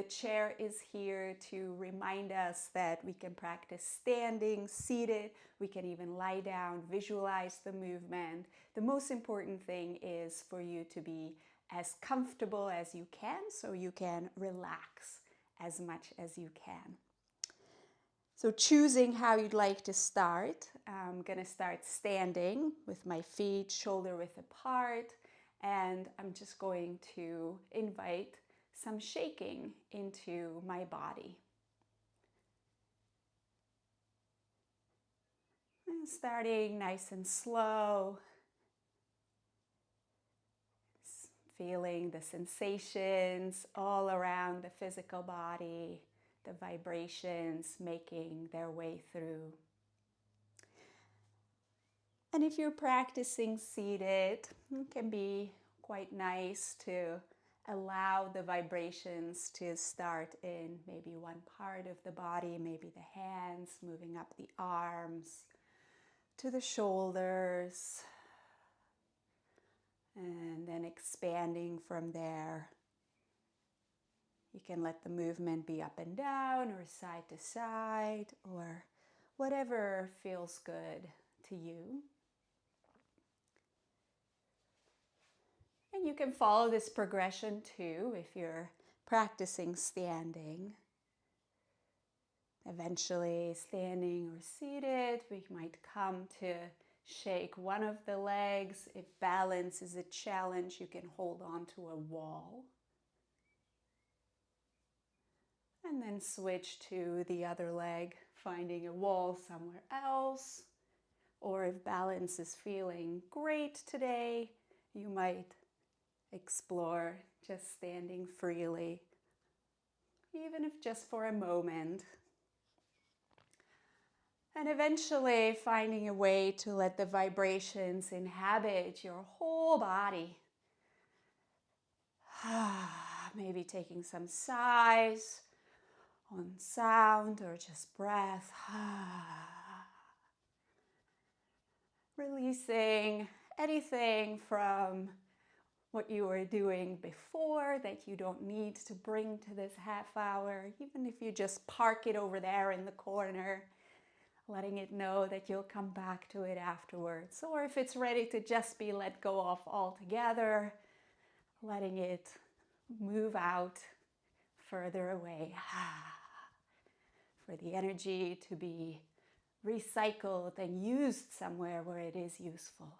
The chair is here to remind us that we can practice standing, seated, we can even lie down, visualize the movement. The most important thing is for you to be as comfortable as you can so you can relax as much as you can. So choosing how you'd like to start, I'm going to start standing with my feet shoulder width apart, and I'm just going to invite some shaking into my body. And starting nice and slow, feeling the sensations all around the physical body, the vibrations making their way through. And if you're practicing seated, it can be quite nice to allow the vibrations to start in maybe one part of the body, maybe the hands, moving up the arms to the shoulders, and then expanding from there. You can let the movement be up and down or side to side or whatever feels good to you. And you can follow this progression too if you're practicing standing. Eventually, standing or seated, we might come to shake one of the legs. If balance is a challenge, you can hold on to a wall. And then switch to the other leg, finding a wall somewhere else. Or if balance is feeling great today, you might explore just standing freely, even if just for a moment. And eventually finding a way to let the vibrations inhabit your whole body. Maybe taking some sighs on sound or just breath. Releasing anything from what you were doing before that you don't need to bring to this half hour, even if you just park it over there in the corner, letting it know that you'll come back to it afterwards. Or if it's ready to just be let go of altogether, letting it move out further away for the energy to be recycled and used somewhere where it is useful.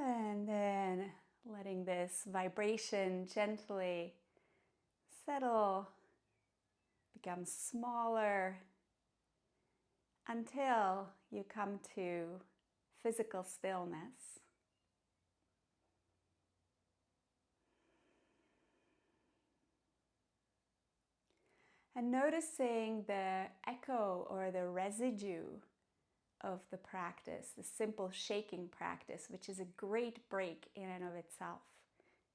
And then letting this vibration gently settle, become smaller until you come to physical stillness. And noticing the echo or the residue of the practice, the simple shaking practice, which is a great break in and of itself.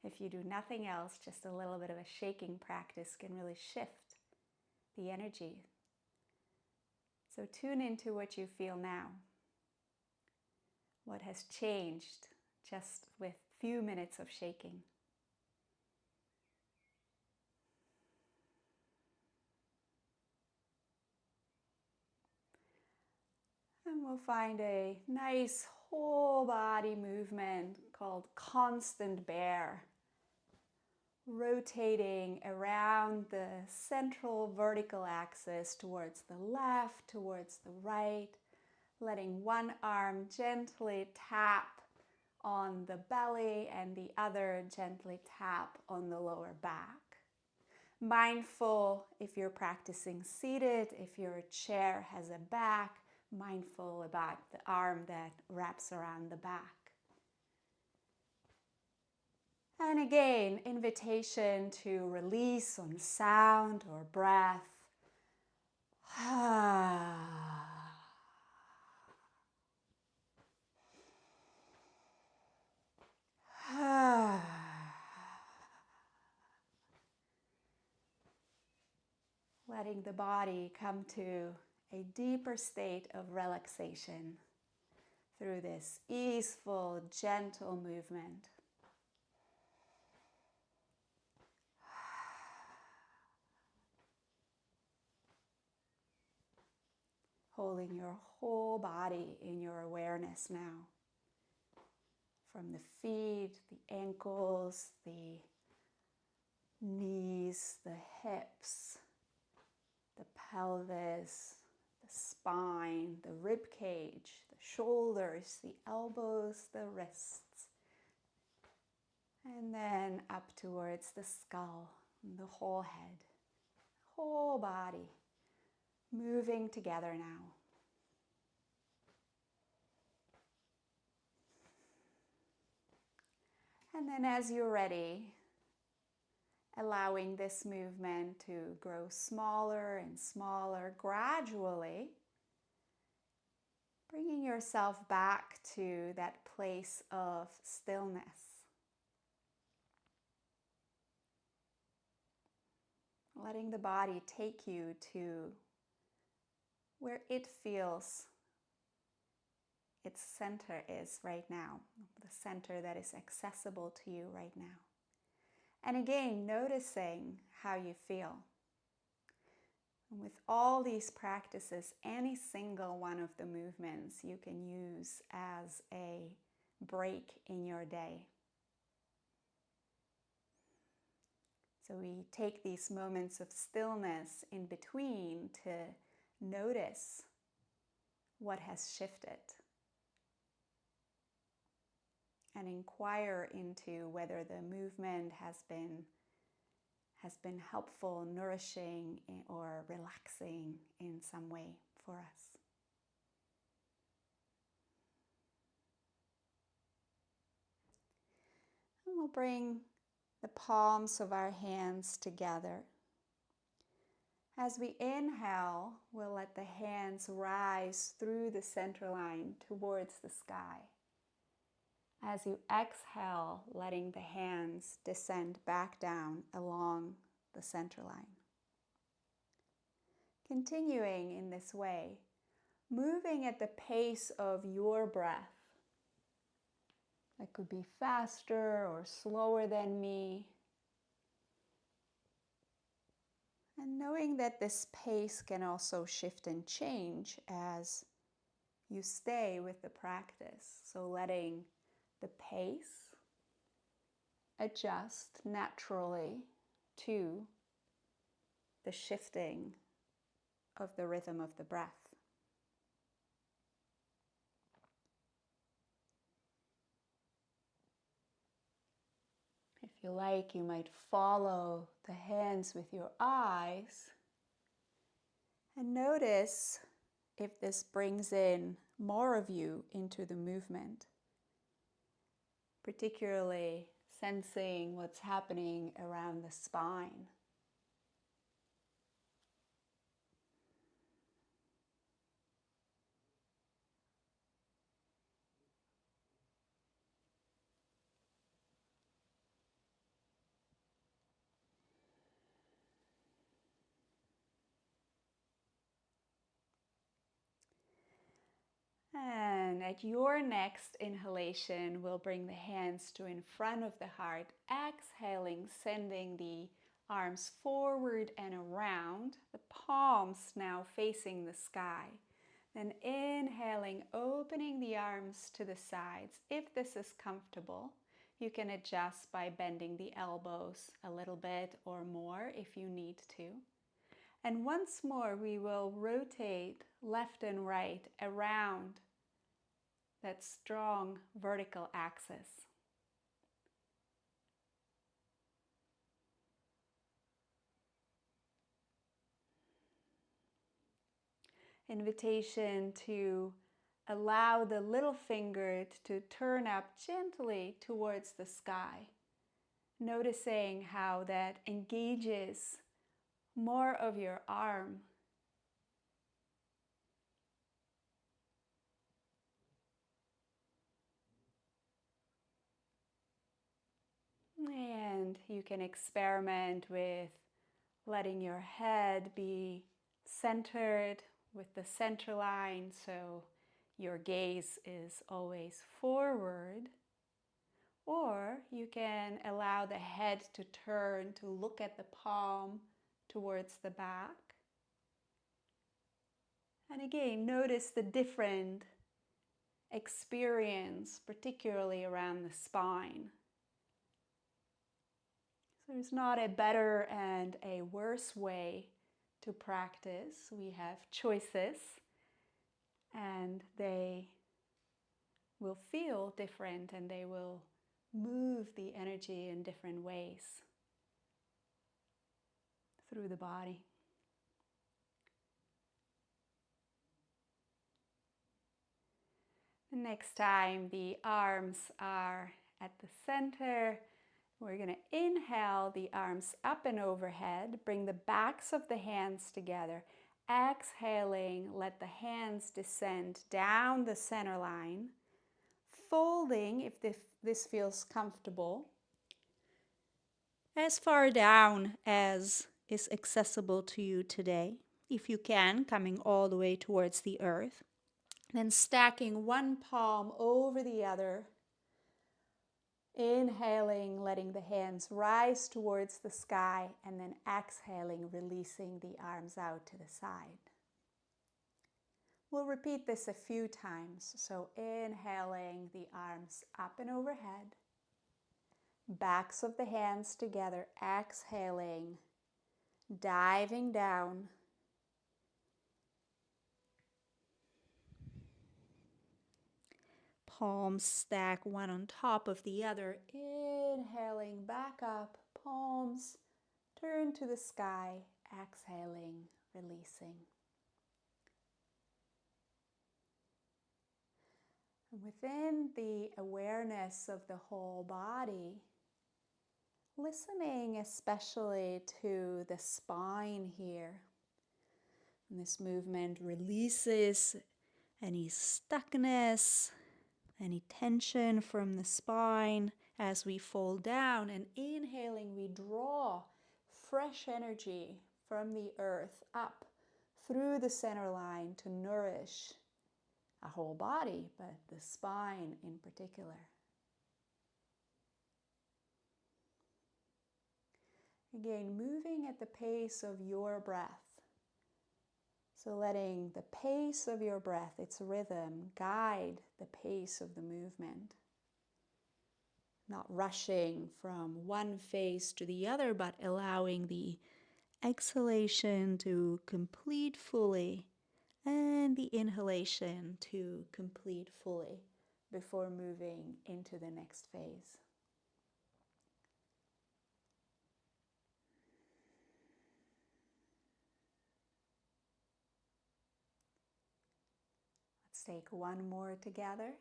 If you do nothing else, just a little bit of a shaking practice can really shift the energy. So tune into what you feel now. What has changed just with few minutes of shaking. And we'll find a nice whole body movement called constant bear. Rotating around the central vertical axis towards the left, towards the right, letting one arm gently tap on the belly and the other gently tap on the lower back. Mindful if you're practicing seated, if your chair has a back, mindful about the arm that wraps around the back. And again, invitation to release on sound or breath. Letting the body come to a deeper state of relaxation through this easeful, gentle movement. holding your whole body in your awareness now. From the feet, the ankles, the knees, the hips, the pelvis, the spine, the rib cage, the shoulders, the elbows, the wrists. And then up towards the skull, and the whole head, whole body, moving together now. And then as you're ready, allowing this movement to grow smaller and smaller gradually, bringing yourself back to that place of stillness. Letting the body take you to where it feels its center is right now, the center that is accessible to you right now. And again, noticing how you feel. And with all these practices, any single one of the movements you can use as a break in your day. So we take these moments of stillness in between to notice what has shifted and inquire into whether the movement has been helpful, nourishing, or relaxing in some way for us. And we'll bring the palms of our hands together. As we inhale, we'll let the hands rise through the center line towards the sky. As you exhale, letting the hands descend back down along the center line. Continuing in this way, moving at the pace of your breath. It could be faster or slower than me. And knowing that this pace can also shift and change as you stay with the practice. So letting the pace adjust naturally to the shifting of the rhythm of the breath. If you like, you might follow the hands with your eyes and notice if this brings in more of you into the movement, particularly sensing what's happening around the spine. And at your next inhalation, we'll bring the hands to in front of the heart, exhaling, sending the arms forward and around, the palms now facing the sky. Then inhaling, opening the arms to the sides. If this is comfortable, you can adjust by bending the elbows a little bit or more if you need to. And once more, we will rotate left and right around that strong vertical axis. Invitation to allow the little finger to turn up gently towards the sky, noticing how that engages more of your arm. And you can experiment with letting your head be centered with the center line, so your gaze is always forward. Or you can allow the head to turn to look at the palm towards the back. And again, notice the different experience, particularly around the spine. So there's not a better and a worse way to practice. We have choices, and they will feel different, and they will move the energy in different ways through the body. The next time the arms are at the center, we're going to inhale the arms up and overhead, bring the backs of the hands together. Exhaling, let the hands descend down the center line. Folding, if this feels comfortable, as far down as is accessible to you today. If you can, coming all the way towards the earth. Then stacking one palm over the other. Inhaling, letting the hands rise towards the sky, and then exhaling, releasing the arms out to the side. We'll repeat this a few times. So inhaling, the arms up and overhead. Backs of the hands together, exhaling, diving down. Palms stack one on top of the other. Inhaling, back up, palms turn to the sky, exhaling, releasing. And within the awareness of the whole body, listening especially to the spine here. And this movement releases any stuckness, any tension from the spine as we fall down. And inhaling, we draw fresh energy from the earth up through the center line to nourish a whole body, but the spine in particular. Again, moving at the pace of your breath. So letting the pace of your breath, its rhythm, guide the pace of the movement. Not rushing from one phase to the other, but allowing the exhalation to complete fully and the inhalation to complete fully before moving into the next phase. Let's take one more together.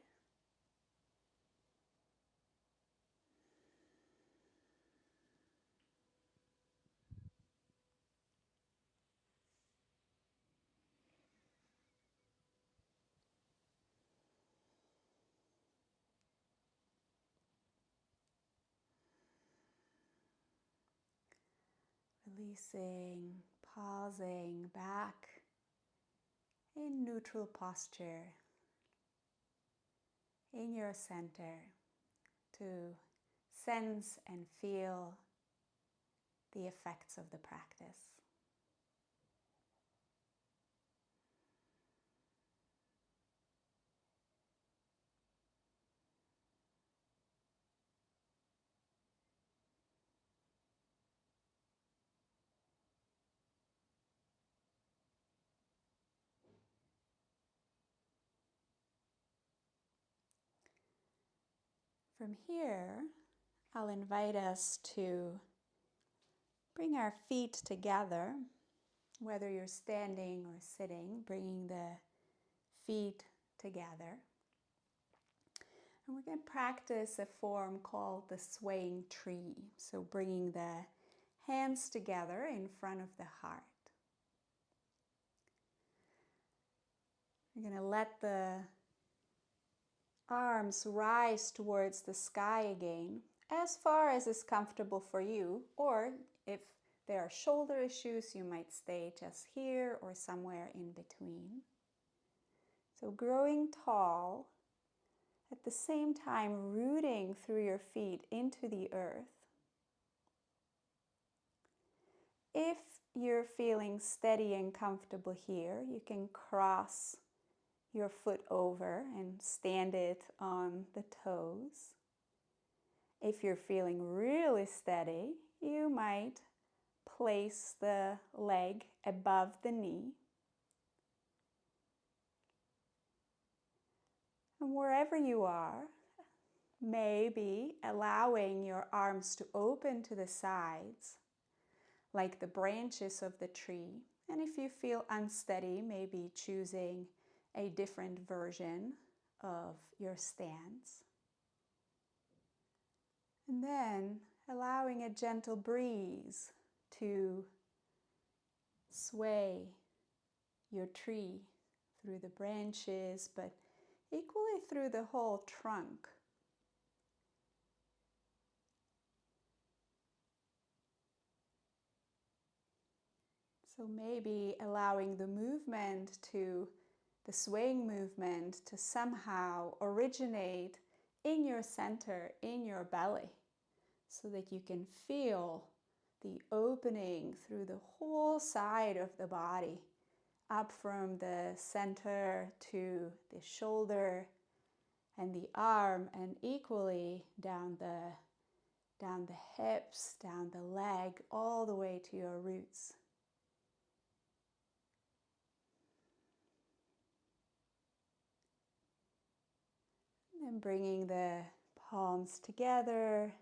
Releasing, pausing back in neutral posture in your center to sense and feel the effects of the practice. From here, I'll invite us to bring our feet together, whether you're standing or sitting, bringing the feet together. And we're going to practice a form called the swaying tree. So bringing the hands together in front of the heart. You're going to let the arms rise towards the sky again, as far as is comfortable for you, or if there are shoulder issues, you might stay just here or somewhere in between. So growing tall, at the same time rooting through your feet into the earth. If you're feeling steady and comfortable here, you can cross your foot over and stand it on the toes. If you're feeling really steady, you might place the leg above the knee. And wherever you are, maybe allowing your arms to open to the sides, like the branches of the tree. And if you feel unsteady, maybe choosing a different version of your stance. And then allowing a gentle breeze to sway your tree through the branches, but equally through the whole trunk. So maybe allowing the swaying movement to somehow originate in your center, in your belly, so that you can feel the opening through the whole side of the body, up from the center to the shoulder and the arm, and equally down the hips, down the leg, all the way to your roots. And bringing the palms together,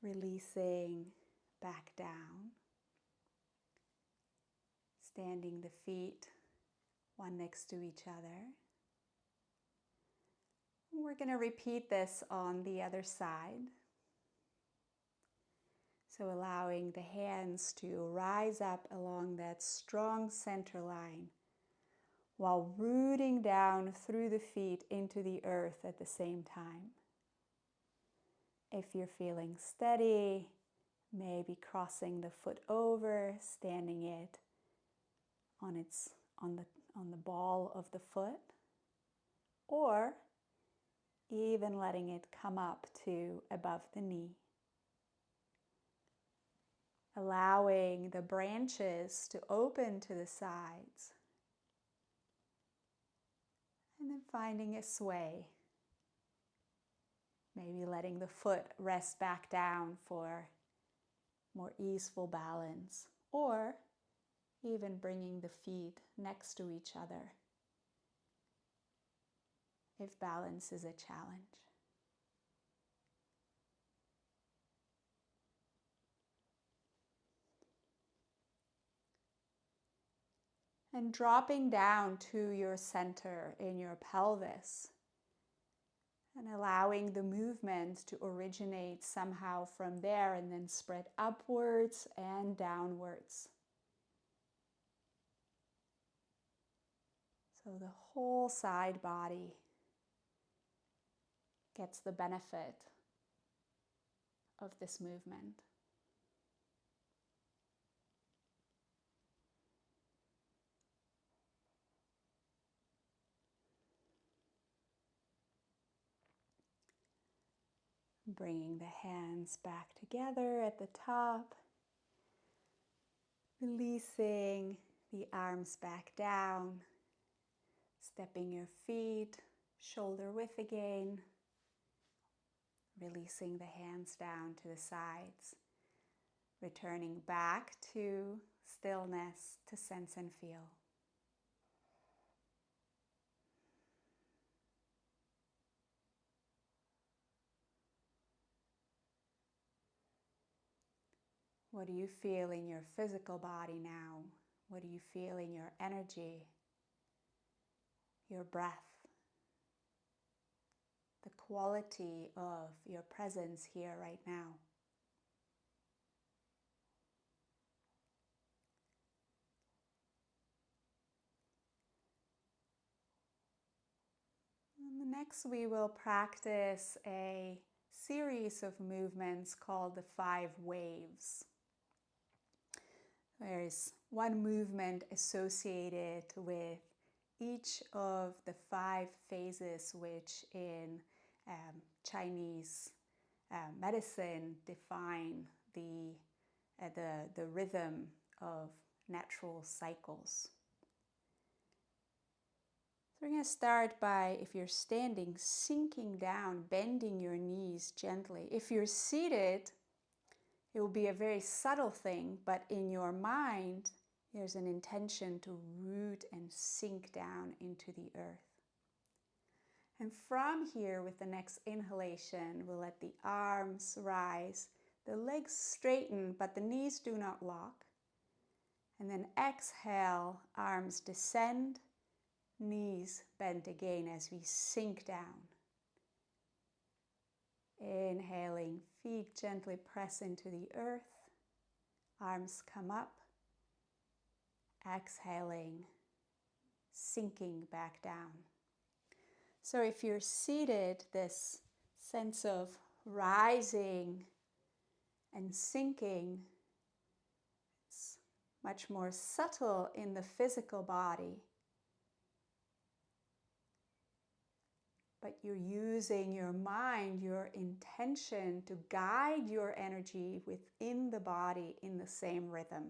releasing back down. Standing the feet one next to each other. We're going to repeat this on the other side. So allowing the hands to rise up along that strong center line, while rooting down through the feet into the earth at the same time. If you're feeling steady, maybe crossing the foot over, standing it on the ball of the foot, or even letting it come up to above the knee. Allowing the branches to open to the sides. And then finding a sway. Maybe letting the foot rest back down for more easeful balance. Or even bringing the feet next to each other if balance is a challenge. And dropping down to your center in your pelvis. And allowing the movement to originate somehow from there and then spread upwards and downwards. So the whole side body gets the benefit of this movement. Bringing the hands back together at the top. Releasing the arms back down. Stepping your feet shoulder width again. Releasing the hands down to the sides. Returning back to stillness, to sense and feel. What do you feel in your physical body now? What do you feel in your energy, your breath, the quality of your presence here right now? And next we will practice a series of movements called the 5 waves. There is one movement associated with each of the 5 phases which in Chinese medicine define the rhythm of natural cycles. So we're going to start by, if you're standing, sinking down, bending your knees gently. If you're seated, it will be a very subtle thing, but in your mind, there's an intention to root and sink down into the earth. And from here, with the next inhalation, we'll let the arms rise, the legs straighten, but the knees do not lock. And then exhale, arms descend, knees bend again as we sink down. Inhaling, feet gently press into the earth, arms come up. Exhaling, sinking back down. So if you're seated, this sense of rising and sinking is much more subtle in the physical body. But you're using your mind, your intention to guide your energy within the body in the same rhythm.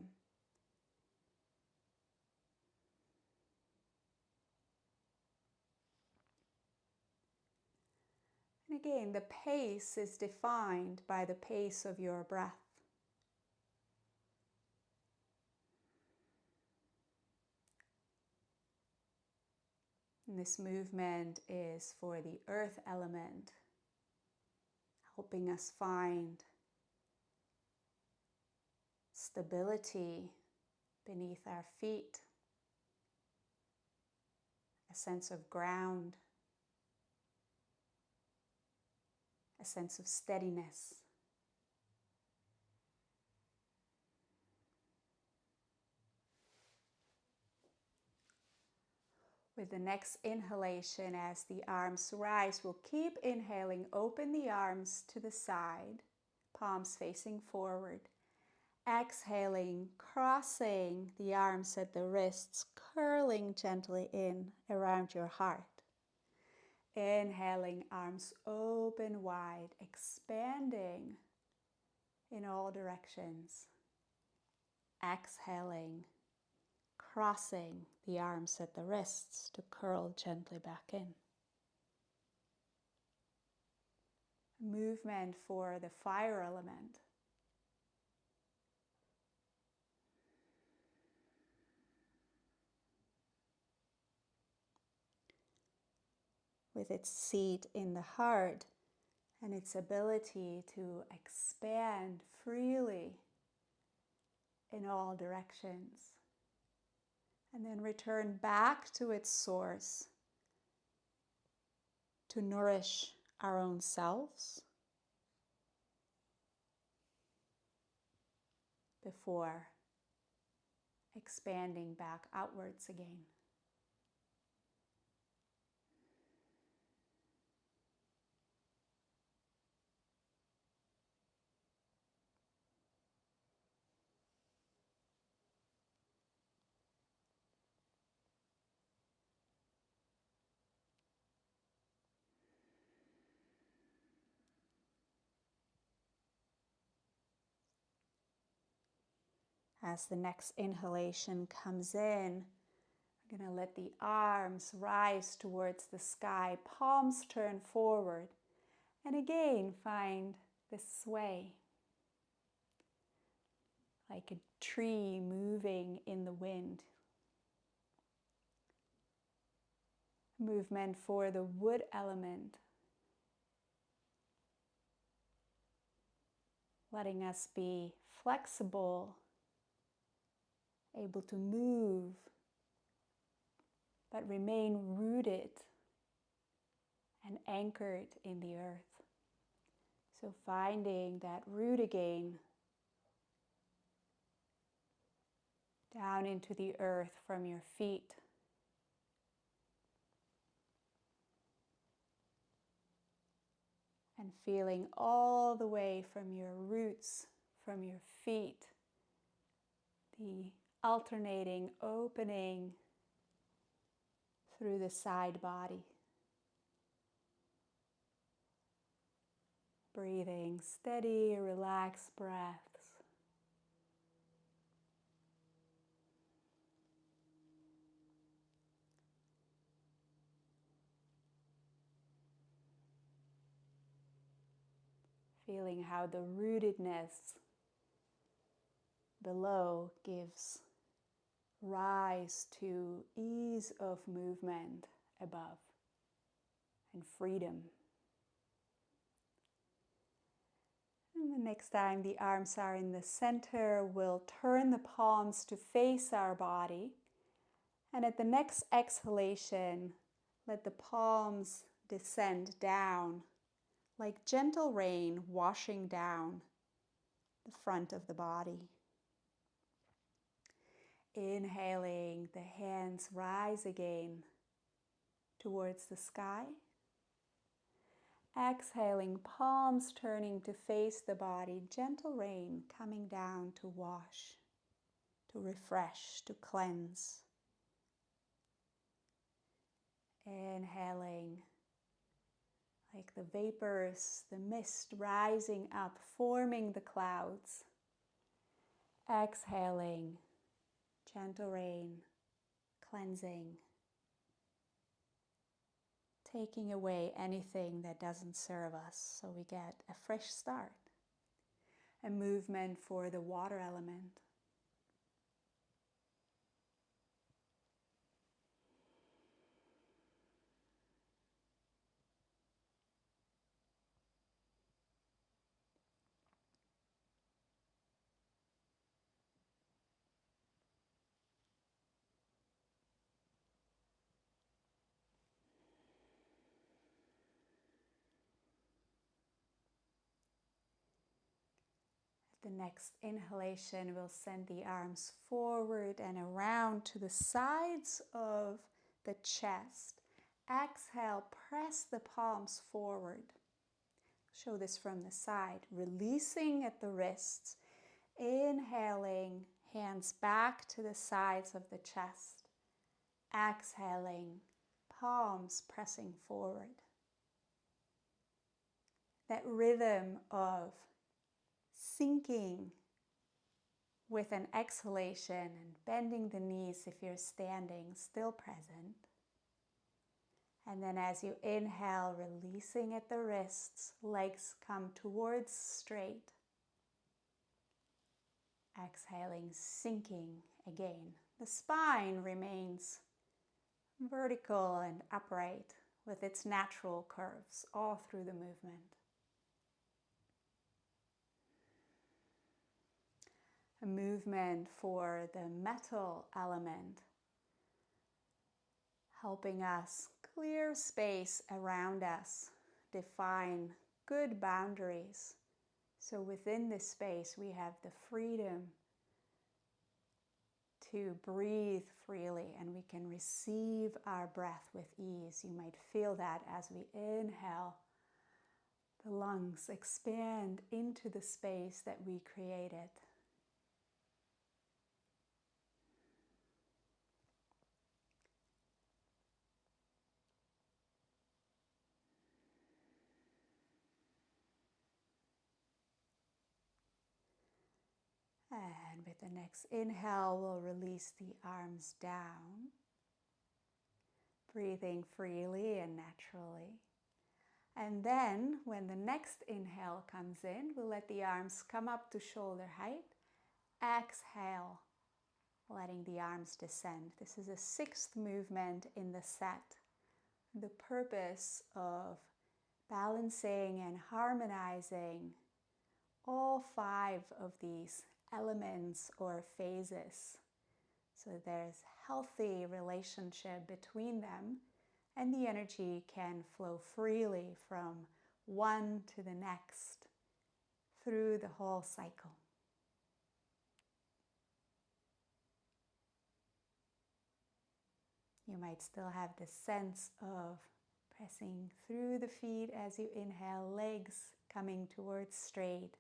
And again, the pace is defined by the pace of your breath. And this movement is for the earth element, helping us find stability beneath our feet, a sense of ground, a sense of steadiness. With the next inhalation, as the arms rise, we'll keep inhaling, open the arms to the side, palms facing forward. Exhaling, crossing the arms at the wrists, curling gently in around your heart. Inhaling, arms open wide, expanding in all directions. Exhaling, crossing the arms at the wrists to curl gently back in. Movement for the fire element. With its seat in the heart and its ability to expand freely in all directions. And then return back to its source to nourish our own selves before expanding back outwards again. As the next inhalation comes in, we're going to let the arms rise towards the sky, palms turn forward, and again find this sway, like a tree moving in the wind. Movement for the wood element, letting us be flexible, able to move, but remain rooted and anchored in the earth. So finding that root again, down into the earth from your feet. And feeling all the way from your roots, from your feet, the alternating opening through the side body. Breathing steady, relaxed breaths. Feeling how the rootedness below gives rise to ease of movement above and freedom. And the next time the arms are in the center, we'll turn the palms to face our body. And at the next exhalation, let the palms descend down like gentle rain washing down the front of the body. Inhaling, the hands rise again towards the sky. Exhaling, palms turning to face the body, gentle rain coming down to wash, to refresh, to cleanse. Inhaling, like the vapors, the mist rising up, forming the clouds. Exhaling, gentle rain, cleansing, taking away anything that doesn't serve us so we get a fresh start. A movement for the water element. The next inhalation will send the arms forward and around to the sides of the chest. Exhale, press the palms forward. Show this from the side, releasing at the wrists. Inhaling, hands back to the sides of the chest. Exhaling, palms pressing forward. That rhythm of sinking with an exhalation and bending the knees if you're standing, still present. And then as you inhale, releasing at the wrists, legs come towards straight. Exhaling, sinking again. The spine remains vertical and upright with its natural curves all through the movement. A movement for the metal element, helping us clear space around us, define good boundaries. So within this space, we have the freedom to breathe freely and we can receive our breath with ease. You might feel that as we inhale, the lungs expand into the space that we created. And with the next inhale, we'll release the arms down, breathing freely and naturally. And then when the next inhale comes in, we'll let the arms come up to shoulder height. Exhale, letting the arms descend. This is a sixth movement in the set. The purpose of balancing and harmonizing all 5 of these elements or phases. So there's healthy relationship between them and the energy can flow freely from one to the next through the whole cycle. You might still have the sense of pressing through the feet as you inhale, legs coming towards straight,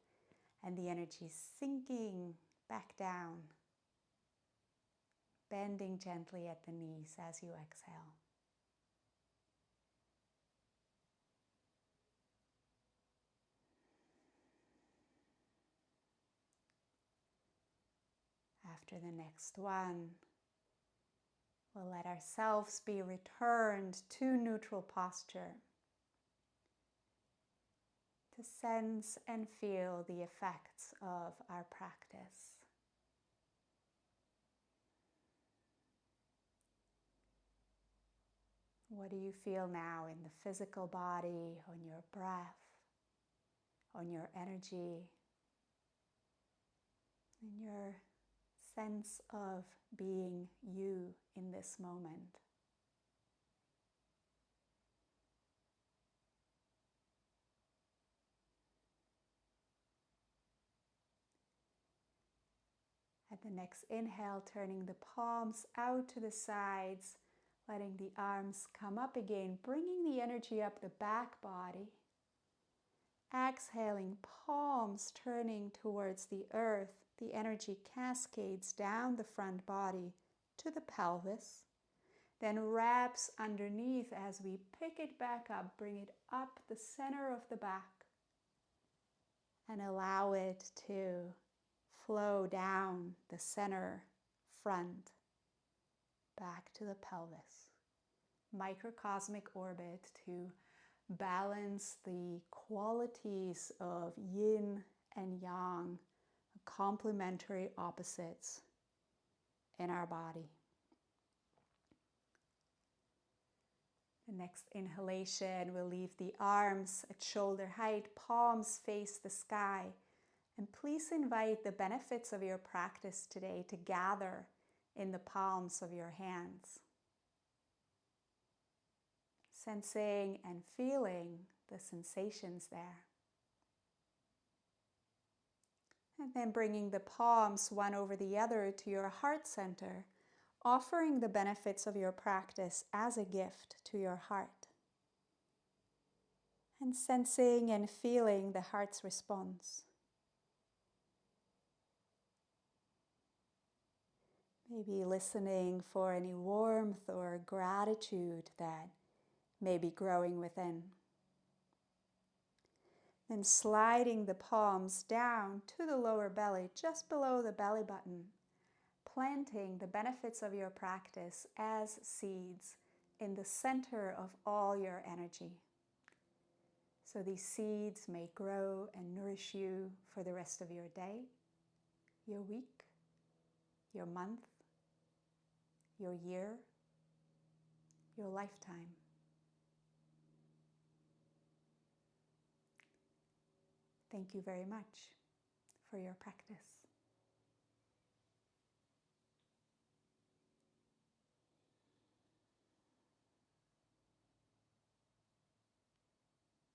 and the energy sinking back down, bending gently at the knees as you exhale. After the next one, we'll let ourselves be returned to neutral posture, to sense and feel the effects of our practice. What do you feel now in the physical body, on your breath, on your energy, in your sense of being you in this moment? At the next inhale, turning the palms out to the sides, letting the arms come up again, bringing the energy up the back body. Exhaling, palms turning towards the earth. The energy cascades down the front body to the pelvis, then wraps underneath as we pick it back up, bring it up the center of the back, and allow it to flow down the center, front, back to the pelvis. Microcosmic orbit to balance the qualities of yin and yang, complementary opposites in our body. The next inhalation, we'll leave the arms at shoulder height, palms face the sky. And please invite the benefits of your practice today to gather in the palms of your hands. Sensing and feeling the sensations there. And then bringing the palms one over the other to your heart center, offering the benefits of your practice as a gift to your heart. And sensing and feeling the heart's response. Maybe listening for any warmth or gratitude that may be growing within. Then sliding the palms down to the lower belly, just below the belly button, planting the benefits of your practice as seeds in the center of all your energy. So these seeds may grow and nourish you for the rest of your day, your week, your month, your year, your lifetime. Thank you very much for your practice.